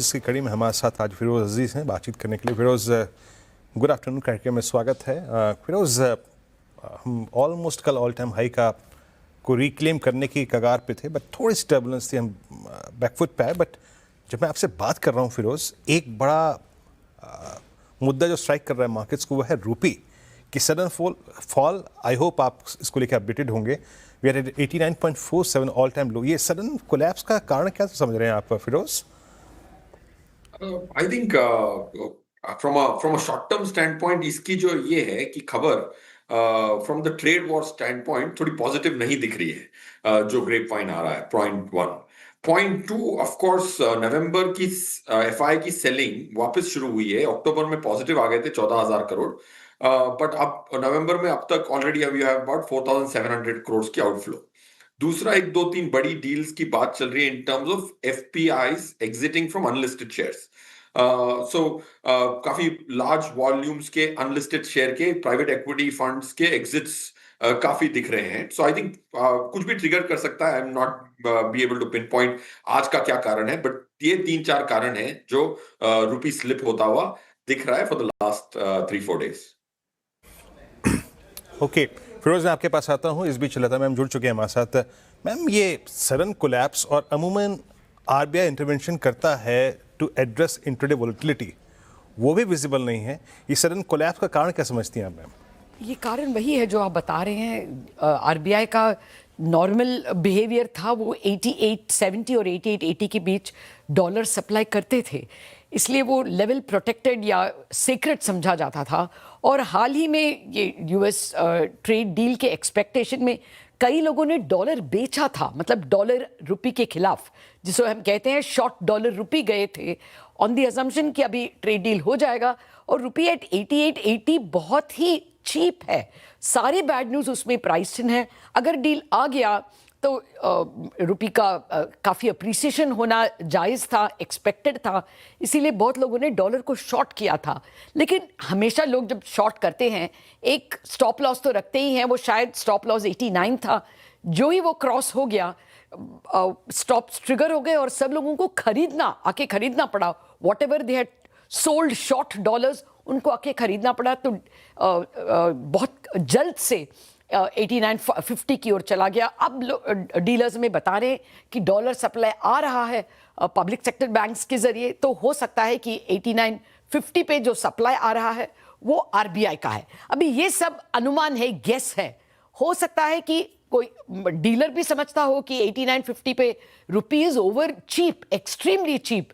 फिरोज़ की कड़ी में हमारे साथ आज फिरोज़ अजीज़ हैं बातचीत करने के लिए। फिरोज़, गुड आफ्टरनून कार्यक्रम में स्वागत है। फिरोज़, हम ऑलमोस्ट कल ऑल टाइम हाई को रिक्लेम करने की कगार पे थे, बट थोड़ी सी टर्बुलेंस थी, हम बैकफुट पे आए। बट जब मैं आपसे बात कर रहा हूँ फिरोज़, एक बड़ा मुद्दा जो स्ट्राइक कर रहा है मार्केट्स को, वो है रूपी की सडन फॉल। आई होप आप इसको लेकर अपडेटेड होंगे। We are at 89.47 all time low. ये सडन कोलैप्स का कारण क्या समझ रहे हैं आप Firoz? I think from a short term stand point इसकी जो ये है कि खबर from the trade war stand point थोड़ी पॉजिटिव नहीं दिख रही है। जो ग्रेप वाइन आ रहा है, point one. Point two, of course November की एफआई की सेलिंग वापस शुरू हुई है। अक्टूबर में पॉजिटिव आ गए थे 14,000 करोड़, बट अब नवंबर में अब तक already we have about 4,700 crore की आउटफ्लो। दूसरा, एक दो तीन बड़ी डील्स की बात चल रही है in terms of FPIs exiting from unlisted shares. काफी लार्ज वॉल्यूम्स के अनलिस्टेड शेयर के प्राइवेट इक्विटी फंड्स के एग्जिट्स काफी दिख रहे हैं। सो आई थिंक कुछ भी ट्रिगर कर सकता है। I am not be able to pinpoint आज का क्या कारण है, बट ये 3-4 कारण है जो रुपी स्लिप होता हुआ दिख रहा है for the last 3-4 days. Okay Firoz, मैं आपके पास आता हूँ। इस बीच लता मैम जुड़ चुके हैं हमारे साथ। मैम, ये सडन कोलैप्स और अमूमन आरबीआई इंटरवेंशन करता है टू एड्रेस इंट्राडे वोलेटिलिटी, वो भी विजिबल नहीं है। ये सडन कोलैप्स का कारण क्या समझती हैं आप मैम? ये कारण वही है जो आप बता रहे हैं। आरबीआई का नॉर्मल बिहेवियर था, वो 8870 और 8880 के बीच डॉलर सप्लाई करते थे, इसलिए वो लेवल प्रोटेक्टेड या सीक्रेट समझा जाता था। और हाल ही में ये यूएस ट्रेड डील के एक्सपेक्टेशन में कई लोगों ने डॉलर बेचा था, मतलब डॉलर रुपी के खिलाफ, जिसको हम कहते हैं शॉर्ट डॉलर रुपी गए थे ऑन द असम्पशन कि अभी ट्रेड डील हो जाएगा। और रुपी एट 8880 बहुत ही चीप है, सारे बैड न्यूज़ उसमें प्राइस्ड इन है। अगर डील आ गया तो रुपी का काफ़ी अप्रिसिएशन होना जायज़ था, एक्सपेक्टेड था, इसीलिए बहुत लोगों ने डॉलर को शॉर्ट किया था। लेकिन हमेशा लोग जब शॉर्ट करते हैं एक स्टॉप लॉस तो रखते ही हैं। वो शायद स्टॉप लॉस 89 था, जो ही वो क्रॉस हो गया स्टॉप्स ट्रिगर हो गए और सब लोगों को आके खरीदना पड़ा। What ever they had sold short dollars, उनको आके खरीदना पड़ा। तो बहुत जल्द से 8950 की ओर चला गया। अब डीलर्स में बता रहे हैं कि डॉलर सप्लाई आ रहा है पब्लिक सेक्टर बैंक्स के जरिए, तो हो सकता है कि 8950 पे जो सप्लाई आ रहा है वो आरबीआई का है। अभी ये सब अनुमान है, गेस है। हो सकता है कि कोई डीलर भी समझता हो कि 8950 पे rupee is over cheap, extremely cheap,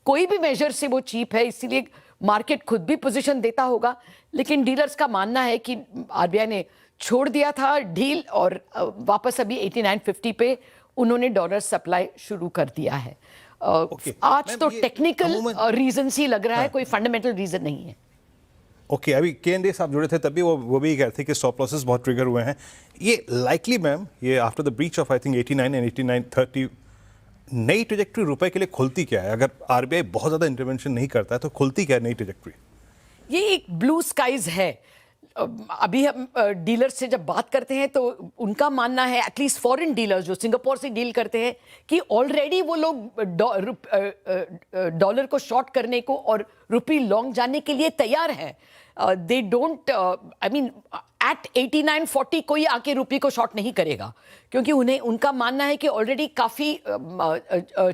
कोई भी मेजर से वो चीप है, इसीलिए मार्केट खुद भी पोजीशन देता होगा। लेकिन डीलर्स का मानना है कि आरबीआई ने छोड़ दिया था डील और वापस अभी 8950 पे उन्होंने डॉलर सप्लाई शुरू कर दिया है। आज तो टेक्निकल रीजन ही लग रहा है, कोई फंडामेंटल रीजन नहीं है। ओके, अभी के साहब जुड़े थे तभी वो भी कह रहे थे कि स्टॉप लॉसेस बहुत ट्रिगर हुए हैं। ये लाइकली मैम, ये after the breach of I think 89 and 8930 नई ट्रेजेक्ट्री रुपए के लिए खुलती क्या है? अगर आरबीआई बहुत ज़्यादा इंटरवेंशन नहीं करता है तो खुलती क्या है नई ट्रेजेक्ट्री? ये एक ब्लू स्काइज है। अभी हम डीलर से जब बात करते हैं तो उनका मानना है, एटलीस्ट फॉरेन डीलर्स जो सिंगापुर से डील करते हैं, कि ऑलरेडी वो लोग डॉलर को शॉर्ट करने को और रुपी लॉन्ग जाने के लिए तैयार हैं। They don't, I mean at 8940 कोई आके रुपी को शॉर्ट नहीं करेगा, क्योंकि उनका मानना है कि ऑलरेडी काफ़ी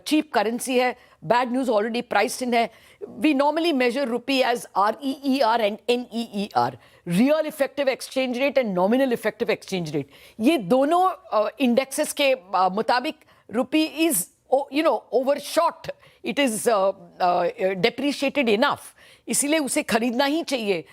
चीप करेंसी है, bad news already priced in है। We normally measure rupee as REER and NEER, real effective exchange rate and nominal effective exchange rate. ये दोनों इंडेक्सेस के मुताबिक rupee is over short, it is depreciated enough, इसीलिए उसे खरीदना ही चाहिए।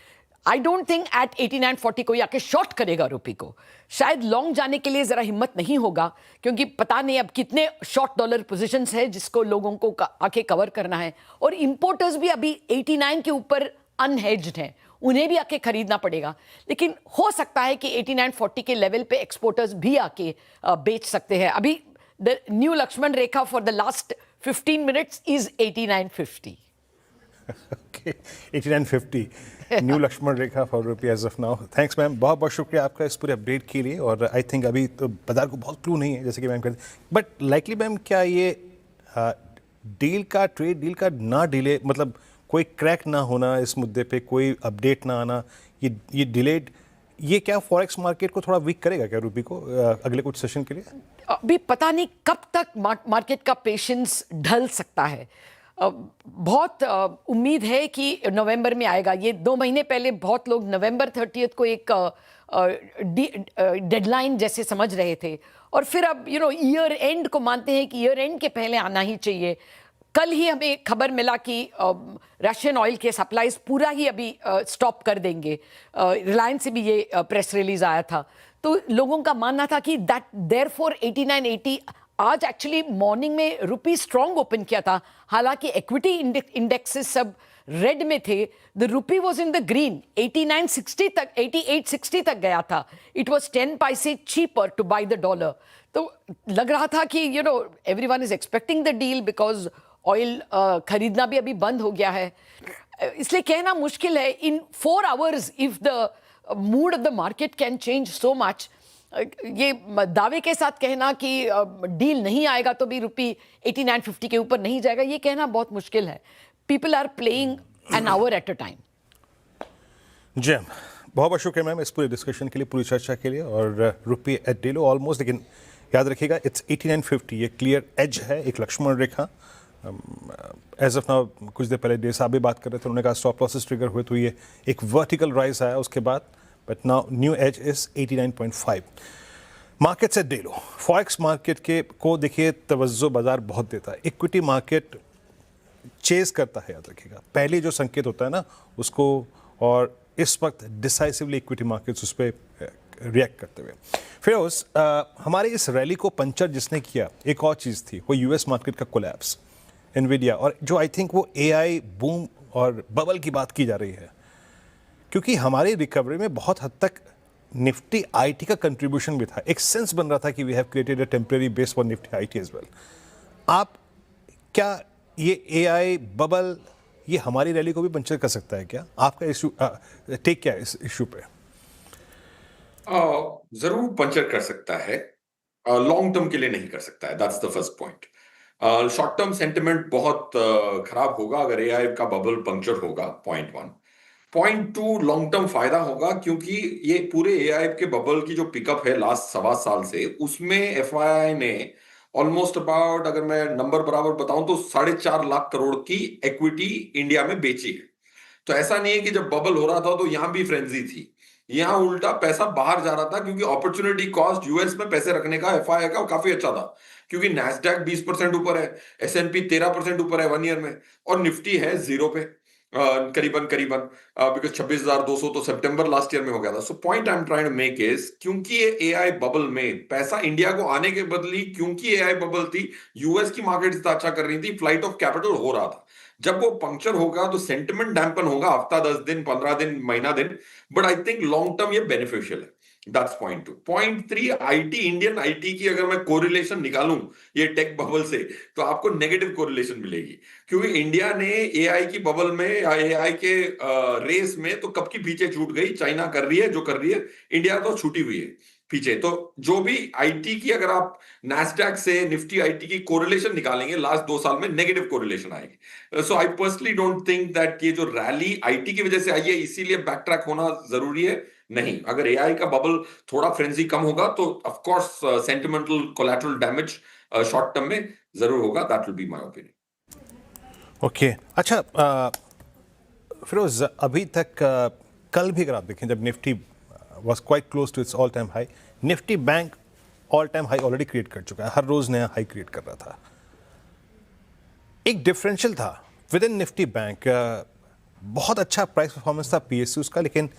I don't think eight 8940 कोई आके शॉर्ट करेगा रुपी को। शायद लॉन्ग जाने के लिए जरा हिम्मत नहीं होगा, क्योंकि पता नहीं अब कितने शॉर्ट डॉलर पोजीशंस है जिसको लोगों को आके कवर करना है। और इंपोर्टर्स भी अभी 89 के ऊपर अनहेज्ड हैं, उन्हें भी आके खरीदना पड़ेगा। लेकिन हो सकता है कि 8940 के लेवल पे एक्सपोर्टर्स भी आके बेच सकते हैं। अभी the new Lakshman rekha for the last 15 minutes is 8950। Okay, 8950 new Lakshman rekha for rupee as of now. Thanks ma'am, बहुत बहुत शुक्रिया आपका इस पूरे अपडेट के लिए। और आई थिंक अभी तो बाजार को बहुत क्लू नहीं है जैसे कि मैम कहते हैं, बट लाइकली मैम क्या ये ट्रेड डील का ना डिले, मतलब कोई क्रैक ना होना इस मुद्दे पे, कोई अपडेट ना आना, ये डिलेड, ये क्या फॉरेक्स मार्केट को थोड़ा वीक करेगा क्या रूपी को अगले कुछ सेशन के लिए? अभी पता नहीं कब तक मार्केट का पेशेंस ढल सकता है। बहुत उम्मीद है कि नवंबर में आएगा। ये 2 महीने पहले बहुत लोग नवंबर 30 को एक डेडलाइन जैसे समझ रहे थे, और फिर अब ईयर एंड को मानते हैं कि ईयर एंड के पहले आना ही चाहिए। कल ही हमें खबर मिला कि रशियन ऑयल के सप्लाईज पूरा ही अभी स्टॉप कर देंगे। रिलायंस से भी ये प्रेस रिलीज आया था। तो लोगों का मानना था कि दैट देयरफॉर 89-80, आज एक्चुअली मॉर्निंग में रुपी स्ट्रांग ओपन किया था, हालांकि इक्विटी इंडेक्सेस सब रेड में थे। The rupee was in the green, 8960 तक, 8860 तक गया था। इट वाज 10 पैसे cheaper to buy the dollar. तो लग रहा था कि everyone is expecting the deal, because oil खरीदना भी अभी बंद हो गया है। इसलिए कहना मुश्किल है इन 4 hours if the mood off the market can change so much. ये दावे के साथ कहना कि डील नहीं आएगा तो भी रुपी 8950 के ऊपर नहीं जाएगा, ये कहना बहुत मुश्किल है। People are playing an hour at a time. Jay, बहुत बहुत शुक्रिया मैम इस पूरे डिस्कशन के लिए, पूरी चर्चा के लिए। और रुपी एट डेलो ऑलमोस्ट, लेकिन याद रखिएगा इट्स 8950, ये क्लियर एज है, एक लक्ष्मण रेखा। एज ऑफ नाउ, कुछ देर पहले डेढ़ साहब भी बात कर रहे थे, उन्होंने कहा स्टॉप लॉसेस ट्रिगर हुए तो ये एक वर्टिकल राइज आया उसके बाद, but now new edge is 89.5। Markets at day low, forex market के को देखिए तवज्जो बाजार बहुत देता है, इक्विटी मार्केट चेज करता है, याद रखिएगा। पहले जो संकेत होता है ना उसको, और इस वक्त डिसाइसिवली इक्विटी मार्केट्स उस पर रिएक्ट करते हुए। फिरोज, हमारे इस रैली को पंचर जिसने किया, एक और चीज़ थी, वो यूएस मार्केट का कोलैप्स, एनवीडिया, और जो आई थिंक वो एआई बूम और बबल की बात की जा रही है, क्योंकि हमारी रिकवरी में बहुत हद तक निफ्टी आईटी का कंट्रीब्यूशन भी था। एक सेंस बन रहा था कि we have created a temporary base for Nifty IT as well. आप क्या ये एआई बबल ये हमारी रैली को भी पंचर कर सकता है क्या? आपका इशू टेक क्या है इस इशू पे? जरूर पंचर कर सकता है, लॉन्ग टर्म के लिए नहीं कर सकता है, that's the first point. Short term sentiment बहुत खराब होगा अगर एआई का बबल पंक्चर होगा, पॉइंट 1। पॉइंट 2, लॉन्ग टर्म फायदा होगा क्योंकि ये पूरे एआई के बबल की जो पिकअप है लास्ट 1.25 साल से, उसमें एफआईआई ने ऑलमोस्ट अबाउट, अगर मैं नंबर बराबर बताऊं तो 4.5 लाख करोड़ की इक्विटी इंडिया में बेची है। तो ऐसा नहीं है कि जब बबल हो रहा था तो यहां भी फ्रेंजी थी, यहां उल्टा पैसा बाहर जा रहा था, क्योंकि अपॉर्चुनिटी कॉस्ट यूएस में पैसे रखने का एफआईआई का काफी अच्छा था, क्योंकि नैस्डैक 20% ऊपर है, एसएनपी 13% ऊपर है 1 ईयर में, और निफ्टी है 0 पे करीबन बिकॉज 26,200 तो सितंबर लास्ट ईयर में हो गया था। So point I am trying to make is, क्योंकि ये एआई बबल में पैसा इंडिया को आने के बदली, क्योंकि एआई बबल थी, यूएस की मार्केट इतना अच्छा कर रही थी, फ्लाइट ऑफ कैपिटल हो रहा था। जब वो पंक्चर होगा तो सेंटिमेंट डैम्पन होगा, हफ्ता 10 दिन 15 दिन महीना दिन, but I think long term ये बेनिफिशियल है। That's point 2। Point 3, IT, Indian IT की अगर मैं कोरिलेशन निकालूं ये टेक बबल से, तो आपको नेगेटिव कोरिलेशन मिलेगी, क्योंकि इंडिया ने एआई की बबल में, एआई के रेस में तो कब की पीछे छूट गई, चाइना कर रही है जो कर रही है, इंडिया तो छूटी हुई है पीछे। तो जो भी आईटी की, अगर आप नैस्डैक से निफ्टी आईटी की कोरिलेशन निकालेंगे लास्ट 2 साल में, नेगेटिव कोरिलेशन आएगी। So I personally don't think that ये जो रैली आईटी की वजह से आई है इसीलिए बैक ट्रैक होना जरूरी है, नहीं। अगर एआई का बबल थोड़ा फ्रेंजी कम होगा तो of course sentimental collateral damage short term में जरूर होगा, that will be my opinion. Okay, अच्छा फिरोज, अभी तक कल भी अगर आप देखें, जब Nifty was quite close to its all time high, Nifty bank all time high already create कर चुका है, हर रोज नया हाई क्रिएट कर रहा था। एक डिफरेंशियल था विद इन निफ्टी बैंक, बहुत अच्छा प्राइस परफॉर्मेंस था पीएसयूज का, लेकिन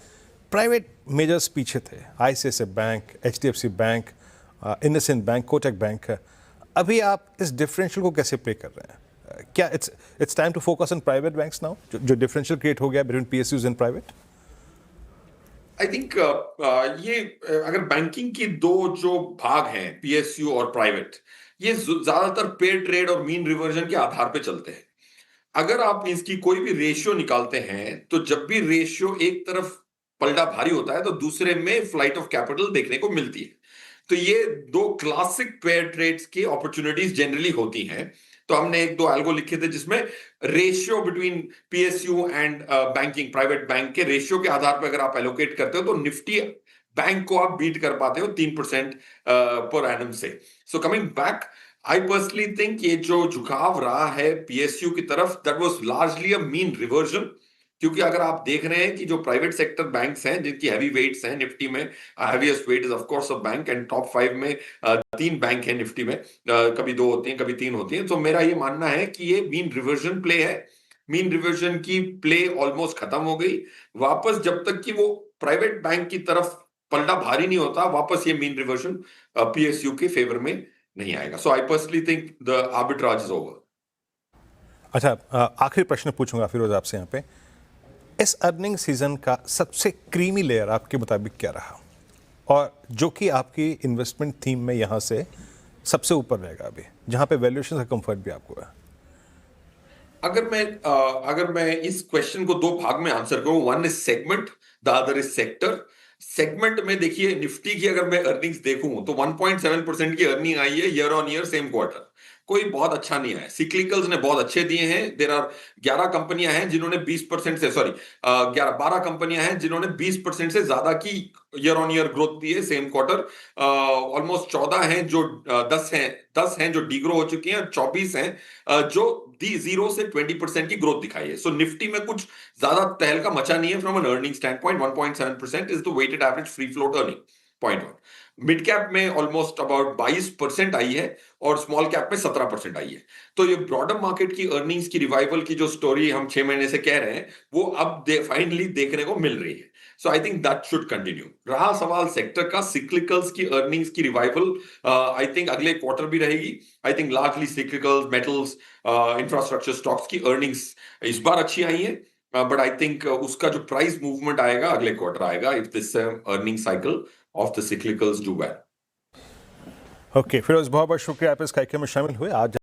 प्राइवेट मेजर्स पीछे थे, ICICI bank, HDFC bank, IndusInd bank, Kotak bank. अभी आप इस डिफरेंशियल को कैसे प्ले कर रहे हैं? क्या it's time to focus on private banks now, जो डिफरेंशियल क्रिएट हो गया between PSUs and private? I think ये अगर बैंकिंग की दो जो भाग हैं, पीएसयू और प्राइवेट, ये ज्यादातर पेयर ट्रेड और मीन रिवर्जन के आधार पे चलते हैं। अगर आप इसकी कोई भी रेशियो निकालते हैं तो जब भी रेशियो एक तरफ पलड़ा भारी होता है तो दूसरे में फ्लाइट ऑफ कैपिटल देखने को मिलती है। तो ये दो क्लासिक पेयर ट्रेड्स की अपॉर्चुनिटीज जनरली होती हैं। तो हमने एक दो एल्गो लिखे थे जिसमें ratio between PSU and banking, private bank के रेशियो के आधार पर अगर आप एलोकेट करते हो तो निफ्टी बैंक को आप बीट कर पाते हो 3% पर एनम से। सो कमिंग बैक, आई पर्सनली थिंक ये जो झुकाव रहा है पीएसयू की तरफ, that was largely a mean reversion. क्योंकि अगर आप देख रहे हैं कि जो प्राइवेट सेक्टर बैंक्स हैं जिनकी हैवी वेट्स हैं निफ्टी में, heaviest weight is of course a bank, and top 5 में 3 बैंक हैं निफ्टी में, कभी 2 होती हैं कभी 3 होती हैं। तो मेरा ये मानना है कि ये मीन रिवर्जन प्ले है। मीन रिवर्जन की प्ले ऑलमोस्ट खत्म हो गई। वापस जब तक कि वो प्राइवेट बैंक की तरफ पलटा भारी नहीं होता, वापस ये मीन रिवर्जन पीएसयू के फेवर में नहीं आएगा। So I personally think the arbitrage is over. अच्छा, आखिरी प्रश्न पूछूंगा फिरोज आपसे यहाँ पे, इस अर्निंग सीजन का सबसे क्रीमी लेयर आपके मुताबिक क्या रहा, और जो कि आपकी इन्वेस्टमेंट थीम में यहाँ से सबसे ऊपर रहेगा अभी, जहाँ पे वैल्यूएशन का कंफर्ट भी आपको है? अगर मैं इस क्वेश्चन को 2 भाग में आंसर करूं, one is segment, the other is sector. Segment में देखिए निफ्टी की अगर मैं अर्निंग्स देखूं तो 1.7% की अर्निंग आई है year on year same quarter. कोई बहुत अच्छा नहीं आया। सिक्लिकल्स ने बहुत अच्छे दिए हैं। देयर आर 11 कंपनियां हैं जिन्होंने 20% से, सॉरी 12 कंपनियां हैं जिन्होंने 20% से ज्यादा की ईयर ऑन ईयर ग्रोथ दी है सेम क्वार्टर। ऑलमोस्ट 14 हैं जो 10 हैं जो डीग्रो हो चुकी हैं, 24 हैं जो 0 से 20% की ग्रोथ दिखाई है। सो निफ्टी में कुछ ज्यादा तहलका मचा नहीं है from an earning standpoint. 1.7% is the weighted average free float earning, point 1। Mid cap में ऑलमोस्ट अबाउट 22% आई है और स्मॉल कैप में 17% आई है। तो ये ब्रॉडर मार्केट की अर्निंग्स की रिवाइवल की जो स्टोरी हम 6 महीने से कह रहे हैं वो अब फाइनली देखने को मिल रही है। So I think that should continue. रहा सवाल सेक्टर का, सिक्लिकल्स की अर्निंग्स की रिवाइवल आई थिंक अगले क्वार्टर भी रहेगी। I think largely cyclicals, metals, infrastructure stocks की अर्निंग्स इस बार अच्छी आई है, बट आई थिंक उसका जो प्राइस मूवमेंट आएगा अगले क्वार्टर आएगा if this earning cycle of the cyclicals do well. Okay Feroze, बहुत बहुत शुक्रिया आप इस कार्यक्रम में शामिल हुए आज।